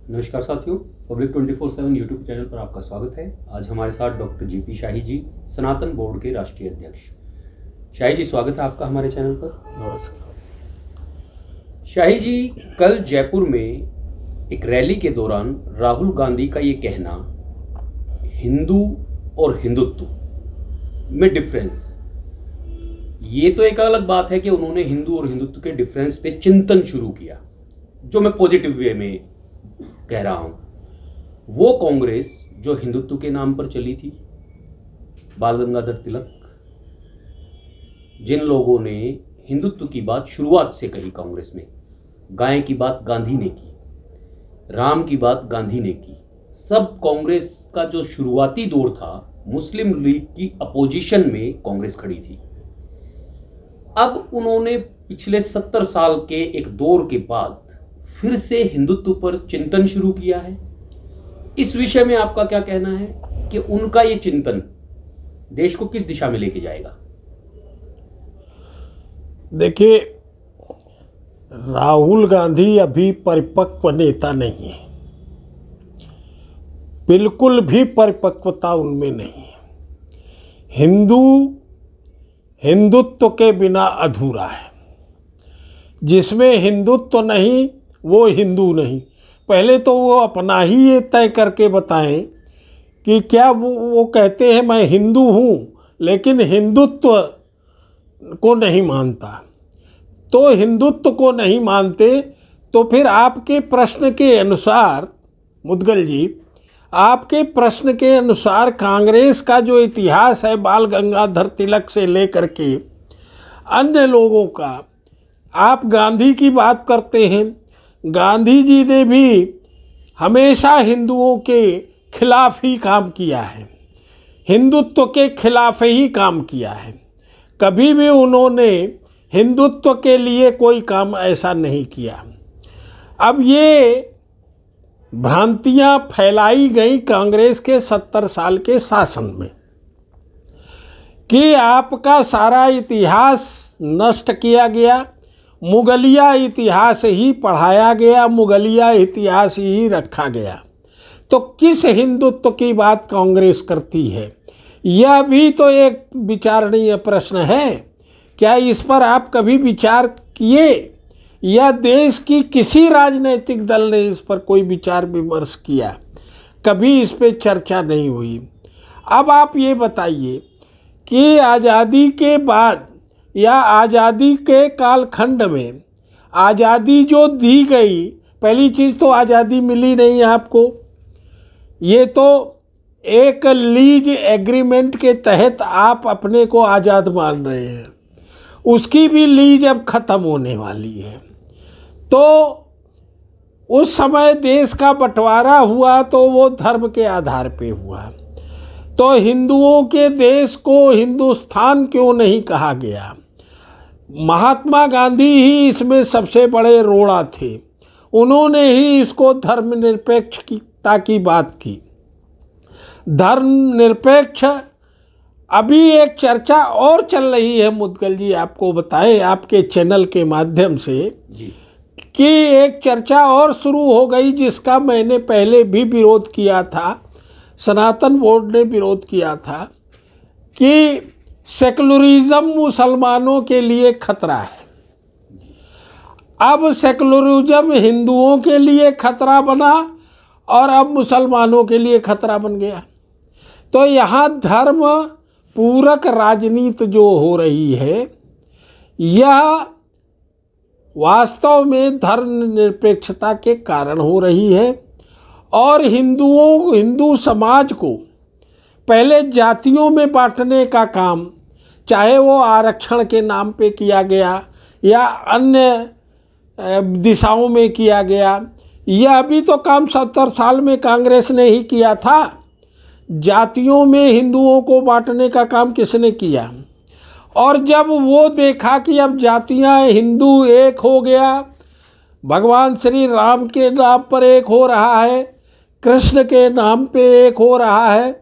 नमस्कार साथियों, public 24/7 YouTube channel पर आपका स्वागत है। आज हमारे साथ डॉक्टर जीपी शाही जी, सनातन बोर्ड के राष्ट्रीय अध्यक्ष। शाही जी, स्वागत है आपका हमारे चैनल पर। नमस्कार। शाही जी, कल जयपुर में एक रैली के दौरान राहुल गांधी का ये कहना, हिंदू और हिंदुत्व में डिफरेंस, ये तो एक अलग बात है कि उन्होंने हिंदू और हिंदुत्व के डिफरेंस पे चिंतन शुरू किया, जो मैं पॉजिटिव वे में कह रहा हूं। वो कांग्रेस जो हिंदुत्व के नाम पर चली थी, बाल गंगाधर तिलक, जिन लोगों ने हिंदुत्व की बात शुरुआत से कही कांग्रेस में, गाय की बात गांधी ने की, राम की बात गांधी ने की, सब कांग्रेस का जो शुरुआती दौर था, मुस्लिम लीग की अपोजिशन में कांग्रेस खड़ी थी। अब उन्होंने पिछले 70 साल के एक दौर के बाद फिर से हिंदुत्व पर चिंतन शुरू किया है। इस विषय में आपका क्या कहना है कि उनका ये चिंतन देश को किस दिशा में लेके जाएगा? देखिए, राहुल गांधी अभी परिपक्व नेता नहीं है, बिल्कुल भी परिपक्वता उनमें नहीं है। हिंदुत्व के बिना अधूरा है। जिसमें हिंदुत्व नहीं वो हिंदू नहीं। पहले तो वो अपना ही ये तय करके बताएं कि क्या वो कहते हैं मैं हिंदू हूँ लेकिन हिंदुत्व को नहीं मानता। तो हिंदुत्व को नहीं मानते तो फिर आपके प्रश्न के अनुसार, मुदगल जी, आपके प्रश्न के अनुसार कांग्रेस का जो इतिहास है बाल गंगाधर तिलक से लेकर के अन्य लोगों का, आप गांधी की बात करते हैं। गांधी जी ने भी हमेशा हिंदुओं के खिलाफ ही काम किया है, हिंदुत्व के खिलाफ ही काम किया है। कभी भी उन्होंने हिंदुत्व के लिए कोई काम ऐसा नहीं किया। अब ये भ्रांतियां फैलाई गई कांग्रेस के 70 साल के शासन में कि आपका सारा इतिहास नष्ट किया गया, मुगलिया इतिहास ही पढ़ाया गया, मुगलिया इतिहास ही रखा गया। तो किस हिंदुत्व की बात कांग्रेस करती है? यह भी तो एक विचारणीय प्रश्न है। क्या इस पर आप कभी विचार किए या देश की किसी राजनीतिक दल ने इस पर कोई विचार विमर्श किया? कभी इस पर चर्चा नहीं हुई। अब आप ये बताइए कि आज़ादी के बाद या आज़ादी के कालखंड में आज़ादी जो दी गई, पहली चीज़ तो आज़ादी मिली नहीं आपको। ये तो एक लीज एग्रीमेंट के तहत आप अपने को आज़ाद मान रहे हैं, उसकी भी लीज अब ख़त्म होने वाली है। तो उस समय देश का बंटवारा हुआ तो वो धर्म के आधार पे हुआ। तो हिंदुओं के देश को हिंदुस्तान क्यों नहीं कहा गया? महात्मा गांधी ही इसमें सबसे बड़े रोड़ा थे। उन्होंने ही इसको धर्मनिरपेक्षता की बात की। धर्मनिरपेक्ष अभी एक चर्चा और चल रही है, मुदगल जी आपको बताएं आपके चैनल के माध्यम से जी, कि एक चर्चा और शुरू हो गई जिसका मैंने पहले भी विरोध किया था, सनातन बोर्ड ने विरोध किया था, कि सेकुलरिज्म मुसलमानों के लिए खतरा है। अब सेकुलरिज्म हिंदुओं के लिए खतरा बना और अब मुसलमानों के लिए खतरा बन गया। तो यहाँ धर्म पूरक राजनीति जो हो रही है, यह वास्तव में धर्मनिरपेक्षता के कारण हो रही है। और हिंदू समाज को पहले जातियों में बांटने का काम, चाहे वो आरक्षण के नाम पे किया गया या अन्य दिशाओं में किया गया, यह भी तो काम 70 साल में कांग्रेस ने ही किया था। जातियों में हिंदुओं को बांटने का काम किसने किया? और जब वो देखा कि अब जातियां हिंदू एक हो गया, भगवान श्री राम के नाम पर एक हो रहा है, कृष्ण के नाम पे एक हो रहा है,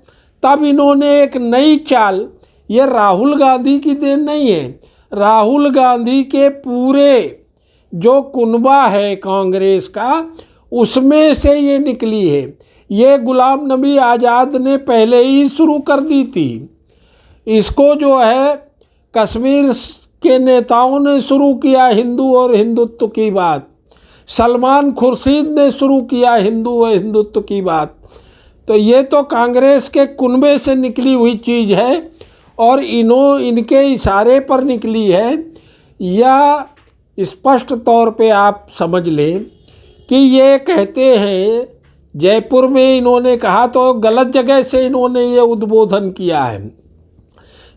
तब इन्होंने एक नई चाल, ये राहुल गांधी की देन नहीं है, राहुल गांधी के पूरे जो कुनबा है कांग्रेस का, उसमें से ये निकली है। ये गुलाम नबी आज़ाद ने पहले ही शुरू कर दी थी। इसको जो है कश्मीर के नेताओं ने शुरू किया, हिंदू और हिंदुत्व की बात। सलमान खुर्शीद ने शुरू किया हिंदू और हिंदुत्व की बात। तो ये तो कांग्रेस के कुनबे से निकली हुई चीज़ है और इनके इशारे पर निकली है। या स्पष्ट तौर पे आप समझ लें कि ये कहते हैं, जयपुर में इन्होंने कहा तो गलत जगह से इन्होंने ये उद्बोधन किया है।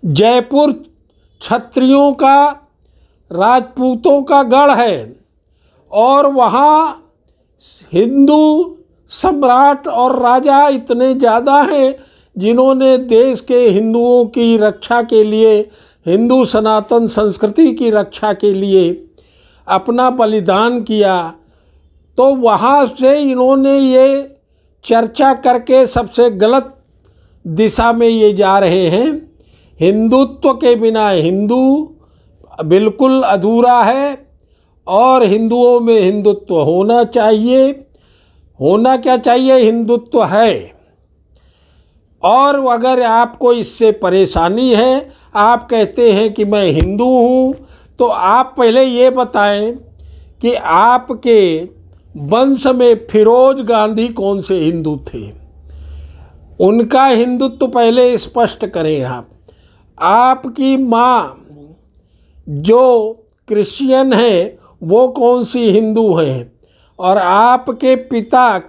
जयपुर क्षत्रियों का, राजपूतों का गढ़ है और वहाँ हिंदू सम्राट और राजा इतने ज़्यादा हैं जिन्होंने देश के हिंदुओं की रक्षा के लिए, हिंदू सनातन संस्कृति की रक्षा के लिए अपना बलिदान किया। तो वहाँ से इन्होंने ये चर्चा करके सबसे गलत दिशा में ये जा रहे हैं। हिंदुत्व के बिना हिंदू बिल्कुल अधूरा है और हिंदुओं में हिंदुत्व होना चाहिए। होना क्या चाहिए? हिंदुत्व है। और अगर आपको इससे परेशानी है, आप कहते हैं कि मैं हिंदू हूँ, तो आप पहले ये बताएं कि आपके वंश में फिरोज गांधी कौन से हिंदू थे? उनका हिंदुत्व पहले स्पष्ट करें आप। आपकी माँ जो क्रिश्चियन है वो कौन सी हिंदू हैं? और आपके पिता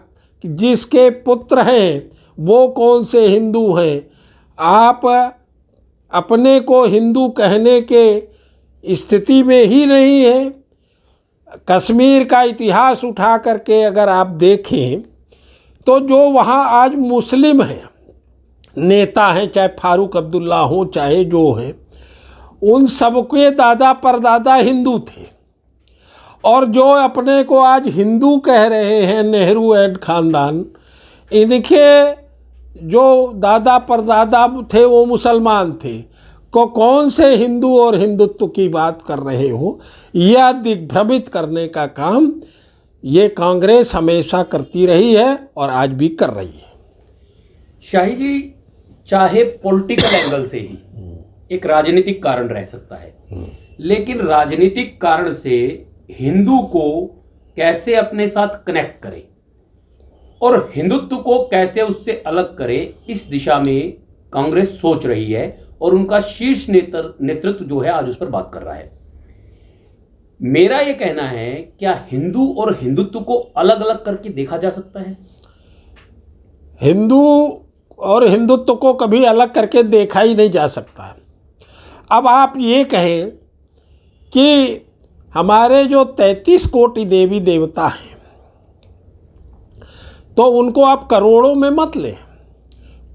जिसके पुत्र हैं वो कौन से हिंदू हैं? आप अपने को हिंदू कहने के स्थिति में ही नहीं है। कश्मीर का इतिहास उठा करके अगर आप देखें तो जो वहाँ आज मुस्लिम हैं, नेता हैं, चाहे फारूक अब्दुल्ला हो चाहे जो है, उन सबके दादा परदादा हिंदू थे। और जो अपने को आज हिंदू कह रहे हैं, नेहरू एंड ख़ानदान, इनके जो दादा परदादा थे वो मुसलमान थे। को कौन से हिंदू और हिंदुत्व की बात कर रहे हो? यह दिग्भ्रमित करने का काम ये कांग्रेस हमेशा करती रही है और आज भी कर रही है। शाही जी, चाहे पॉलिटिकल एंगल से ही एक राजनीतिक कारण रह सकता है, लेकिन राजनीतिक कारण से हिंदू को कैसे अपने साथ कनेक्ट करे और हिंदुत्व को कैसे उससे अलग करे, इस दिशा में कांग्रेस सोच रही है और उनका शीर्ष नेतृत्व जो है आज उस पर बात कर रहा है। मेरा यह कहना है, क्या हिंदू और हिंदुत्व को अलग अलग करके देखा जा सकता है? हिंदू और हिंदुत्व को कभी अलग करके देखा ही नहीं जा सकता। अब आप ये कहें कि हमारे जो 33 कोटि देवी देवता हैं तो उनको आप करोड़ों में मत लें।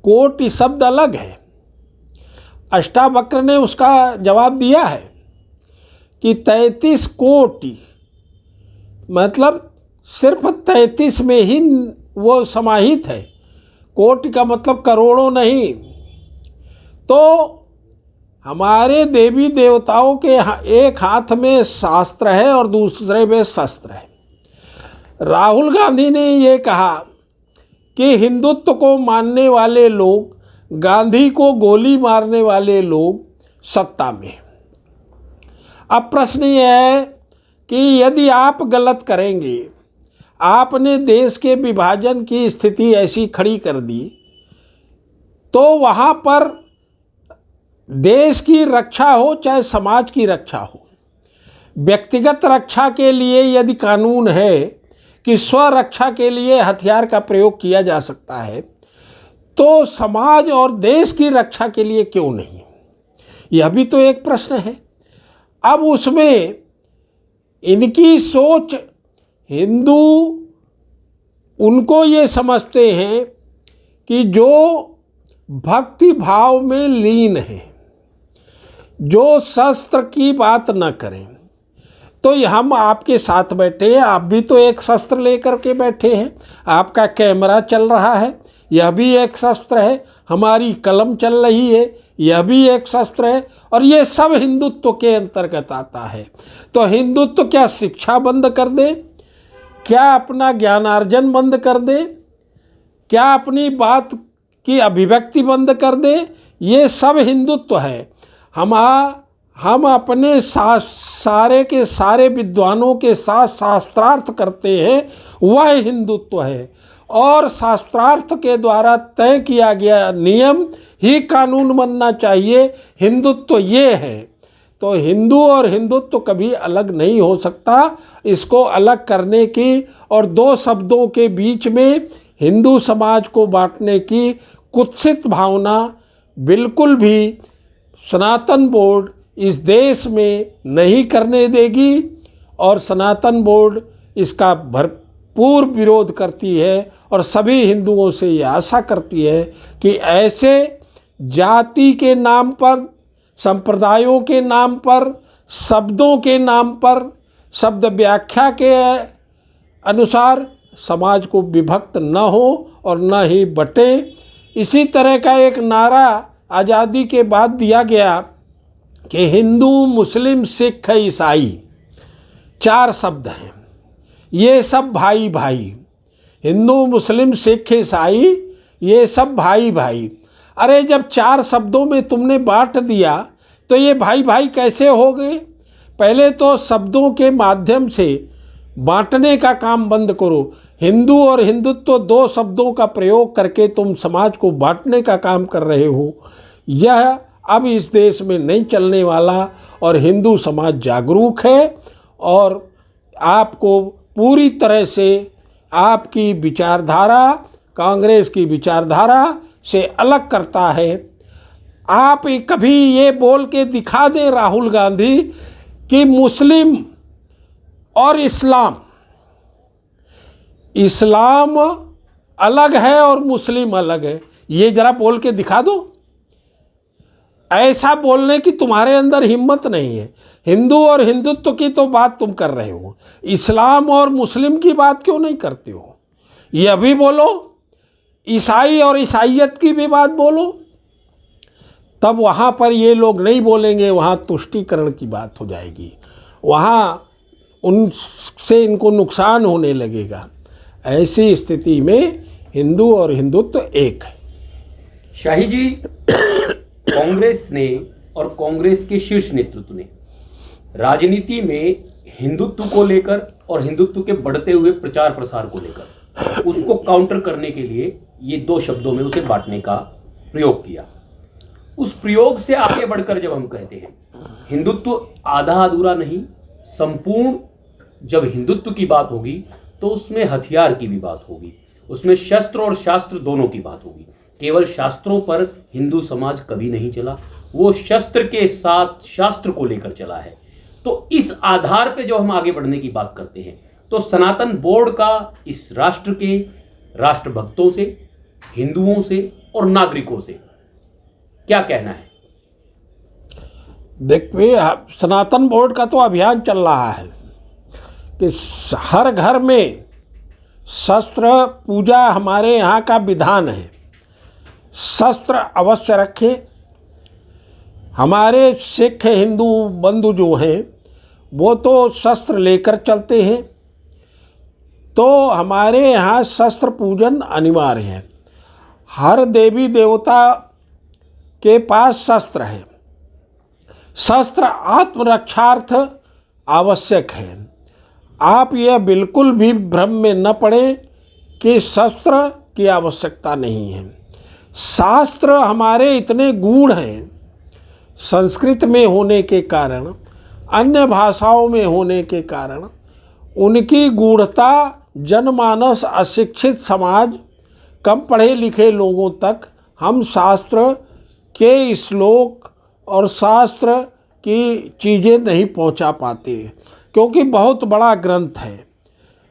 कोटि शब्द अलग है। अष्टावक्र ने उसका जवाब दिया है कि 33 कोटि मतलब सिर्फ 33 में ही वो समाहित है। कोटि का मतलब करोड़ों नहीं। तो हमारे देवी देवताओं के एक हाथ में शास्त्र है और दूसरे में शस्त्र है। राहुल गांधी ने ये कहा कि हिंदुत्व को मानने वाले लोग, गांधी को गोली मारने वाले लोग सत्ता में। अब प्रश्न ये है कि यदि आप गलत करेंगे, आपने देश के विभाजन की स्थिति ऐसी खड़ी कर दी, तो वहाँ पर देश की रक्षा हो चाहे समाज की रक्षा हो, व्यक्तिगत रक्षा के लिए यदि कानून है कि स्वरक्षा के लिए हथियार का प्रयोग किया जा सकता है, तो समाज और देश की रक्षा के लिए क्यों नहीं? यह भी तो एक प्रश्न है। अब उसमें इनकी सोच, हिंदू उनको ये समझते हैं कि जो भक्ति भाव में लीन है, जो शस्त्र की बात न करें। तो हम आपके साथ बैठे हैं, आप भी तो एक शस्त्र लेकर के बैठे हैं। आपका कैमरा चल रहा है, यह भी एक शस्त्र है। हमारी कलम चल रही है, यह भी एक शस्त्र है। और ये सब हिंदुत्व के अंतर्गत आता है। तो हिंदुत्व क्या शिक्षा बंद कर दे? क्या अपना ज्ञानार्जन बंद कर दे, क्या अपनी बात की अभिव्यक्ति बंद कर दे? ये सब हिंदुत्व है। हम अपने सारे के सारे विद्वानों के साथ शास्त्रार्थ करते हैं, वह हिंदुत्व है। और शास्त्रार्थ के द्वारा तय किया गया नियम ही कानून बनना चाहिए। हिंदुत्व ये है। तो हिंदू और हिंदुत्व कभी अलग नहीं हो सकता। इसको अलग करने की और दो शब्दों के बीच में हिंदू समाज को बांटने की कुत्सित भावना बिल्कुल भी सनातन बोर्ड इस देश में नहीं करने देगी। और सनातन बोर्ड इसका भरपूर विरोध करती है और सभी हिंदुओं से ये आशा करती है कि ऐसे जाति के नाम पर, संप्रदायों के नाम पर, शब्दों के नाम पर, शब्द व्याख्या के अनुसार समाज को विभक्त न हो और न ही बटे। इसी तरह का एक नारा आज़ादी के बाद दिया गया कि हिंदू, मुस्लिम, सिख, ईसाई, 4 शब्द हैं। ये सब भाई भाई, हिंदू, मुस्लिम, सिख, ईसाई, ये सब भाई भाई। अरे जब 4 शब्दों में तुमने बांट दिया तो ये भाई भाई कैसे हो गए? पहले तो शब्दों के माध्यम से बांटने का काम बंद करो। हिंदू और हिंदुत्व 2 शब्दों का प्रयोग करके तुम समाज को बांटने का काम कर रहे हो। यह अब इस देश में नहीं चलने वाला। और हिंदू समाज जागरूक है और आपको पूरी तरह से आपकी विचारधारा कांग्रेस की विचारधारा से अलग करता है। आप कभी ये बोल के दिखा दें राहुल गांधी कि मुस्लिम और इस्लाम अलग है और मुस्लिम अलग है, ये जरा बोल के दिखा दो। ऐसा बोलने की तुम्हारे अंदर हिम्मत नहीं है। हिंदू और हिंदुत्व की तो बात तुम कर रहे हो, इस्लाम और मुस्लिम की बात क्यों नहीं करते हो? ये भी बोलो। ईसाई और ईसाइयत की भी बात बोलो। तब वहाँ पर ये लोग नहीं बोलेंगे, वहाँ तुष्टीकरण की बात हो जाएगी, वहाँ उनसे इनको नुकसान होने लगेगा। ऐसी स्थिति में हिंदू और हिंदुत्व एक है। शाही जी, कांग्रेस ने और कांग्रेस के शीर्ष नेतृत्व ने राजनीति में हिंदुत्व को लेकर और हिंदुत्व के बढ़ते हुए प्रचार प्रसार को लेकर उसको काउंटर करने के लिए ये 2 शब्दों में उसे बांटने का प्रयोग किया। उस प्रयोग से आगे बढ़कर जब हम कहते हैं हिंदुत्व आधा अधूरा नहीं, संपूर्ण, जब हिंदुत्व की बात होगी तो उसमें हथियार की भी बात होगी, उसमें शस्त्र और शास्त्र दोनों की बात होगी। केवल शास्त्रों पर हिंदू समाज कभी नहीं चला, वो शस्त्र के साथ शास्त्र को लेकर चला है। तो इस आधार पे जो हम आगे बढ़ने की बात करते हैं तो सनातन बोर्ड का इस राष्ट्र के राष्ट्रभक्तों से, हिंदुओं से और नागरिकों से क्या कहना है? देखिए, सनातन बोर्ड का तो अभियान चल रहा है कि हर घर में शस्त्र पूजा हमारे यहाँ का विधान है। शस्त्र अवश्य रखें। हमारे सिख हिंदू बंधु जो हैं वो तो शस्त्र लेकर चलते हैं, तो हमारे यहाँ शस्त्र पूजन अनिवार्य है। हर देवी देवता के पास शस्त्र है। शस्त्र आत्मरक्षार्थ आवश्यक है। आप यह बिल्कुल भी भ्रम में न पड़े कि शस्त्र की आवश्यकता नहीं है। शास्त्र हमारे इतने गूढ़ हैं, संस्कृत में होने के कारण, अन्य भाषाओं में होने के कारण उनकी गूढ़ता जनमानस, अशिक्षित समाज, कम पढ़े लिखे लोगों तक हम शास्त्र के श्लोक और शास्त्र की चीज़ें नहीं पहुंचा पाते, क्योंकि बहुत बड़ा ग्रंथ है।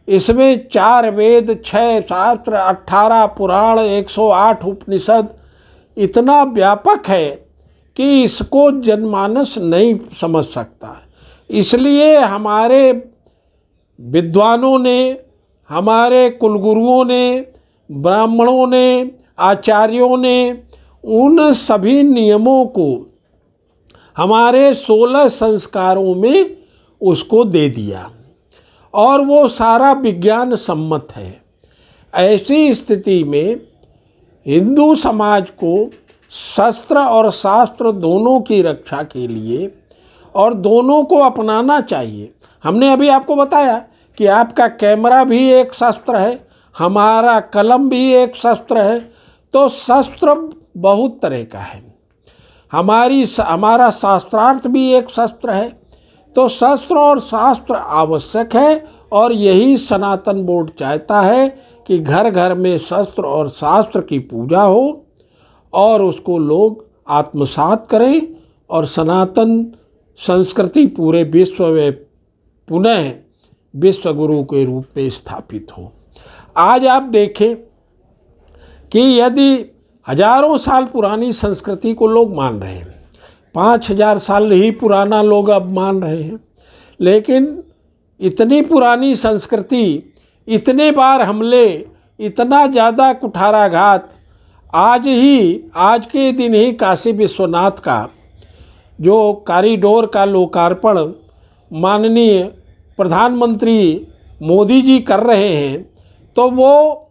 इसमें 4 वेद, 6 शास्त्र, 18 पुराण, 108 उपनिषद, इतना व्यापक है कि इसको जनमानस नहीं समझ सकता। इसलिए हमारे विद्वानों ने, हमारे कुलगुरुओं ने, ब्राह्मणों ने, आचार्यों ने उन सभी नियमों को हमारे 16 संस्कारों में उसको दे दिया। और वो सारा विज्ञान सम्मत है। ऐसी स्थिति में हिंदू समाज को शस्त्र और शास्त्र दोनों की रक्षा के लिए और दोनों को अपनाना चाहिए। हमने अभी आपको बताया कि आपका कैमरा भी एक शस्त्र है, हमारा कलम भी एक शस्त्र है। तो शस्त्र बहुत तरह का है, हमारा शास्त्रार्थ भी एक शस्त्र है। तो शस्त्र और शास्त्र आवश्यक है और यही सनातन बोर्ड चाहता है कि घर घर में शस्त्र और शास्त्र की पूजा हो और उसको लोग आत्मसात करें और सनातन संस्कृति पूरे विश्व में पुनः विश्व गुरु के रूप में स्थापित हो। आज आप देखें कि यदि हजारों साल पुरानी संस्कृति को लोग मान रहे हैं, 5000 साल ही पुराना लोग अब मान रहे हैं, लेकिन इतनी पुरानी संस्कृति, इतने बार हमले, इतना ज़्यादा कुठाराघात, आज के दिन ही काशी विश्वनाथ का जो कॉरिडोर का लोकार्पण माननीय प्रधानमंत्री मोदी जी कर रहे हैं, तो वो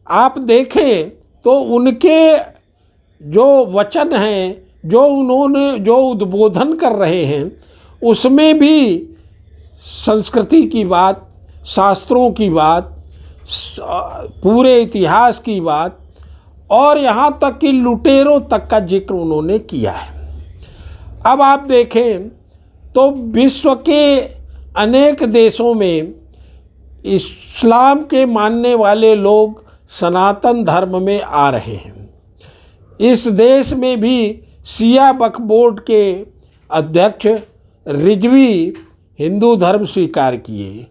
आप देखें तो उनके जो वचन हैं, जो उन्होंने जो उद्बोधन कर रहे हैं, उसमें भी संस्कृति की बात, शास्त्रों की बात, पूरे इतिहास की बात और यहाँ तक कि लुटेरों तक का जिक्र उन्होंने किया है। अब आप देखें तो विश्व के अनेक देशों में इस्लाम के मानने वाले लोग सनातन धर्म में आ रहे हैं। इस देश में भी शिया वक्फ बोर्ड के अध्यक्ष रिजवी हिंदू धर्म स्वीकार किए,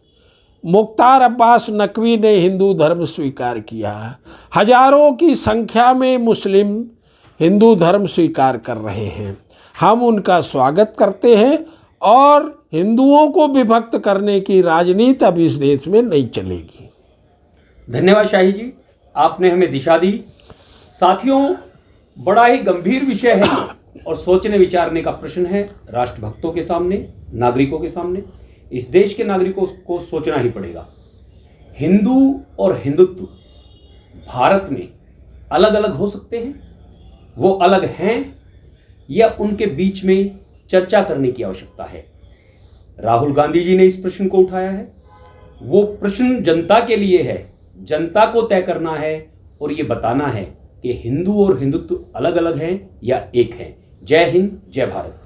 मुख्तार अब्बास नकवी ने हिंदू धर्म स्वीकार किया, हजारों की संख्या में मुस्लिम हिंदू धर्म स्वीकार कर रहे हैं। हम उनका स्वागत करते हैं और हिंदुओं को विभक्त करने की राजनीति अब इस देश में नहीं चलेगी। धन्यवाद शाही जी, आपने हमें दिशा दी। साथियों, बड़ा ही गंभीर विषय है और सोचने विचारने का प्रश्न है राष्ट्रभक्तों के सामने, नागरिकों के सामने। इस देश के नागरिकों को सोचना ही पड़ेगा। हिंदू और हिंदुत्व भारत में अलग अलग हो सकते हैं, वो अलग हैं या उनके बीच में चर्चा करने की आवश्यकता है। राहुल गांधी जी ने इस प्रश्न को उठाया है, वो प्रश्न जनता के लिए है। जनता को तय करना है और ये बताना है कि हिंदू और हिंदुत्व अलग अलग हैं या एक हैं। जय हिंद, जय भारत।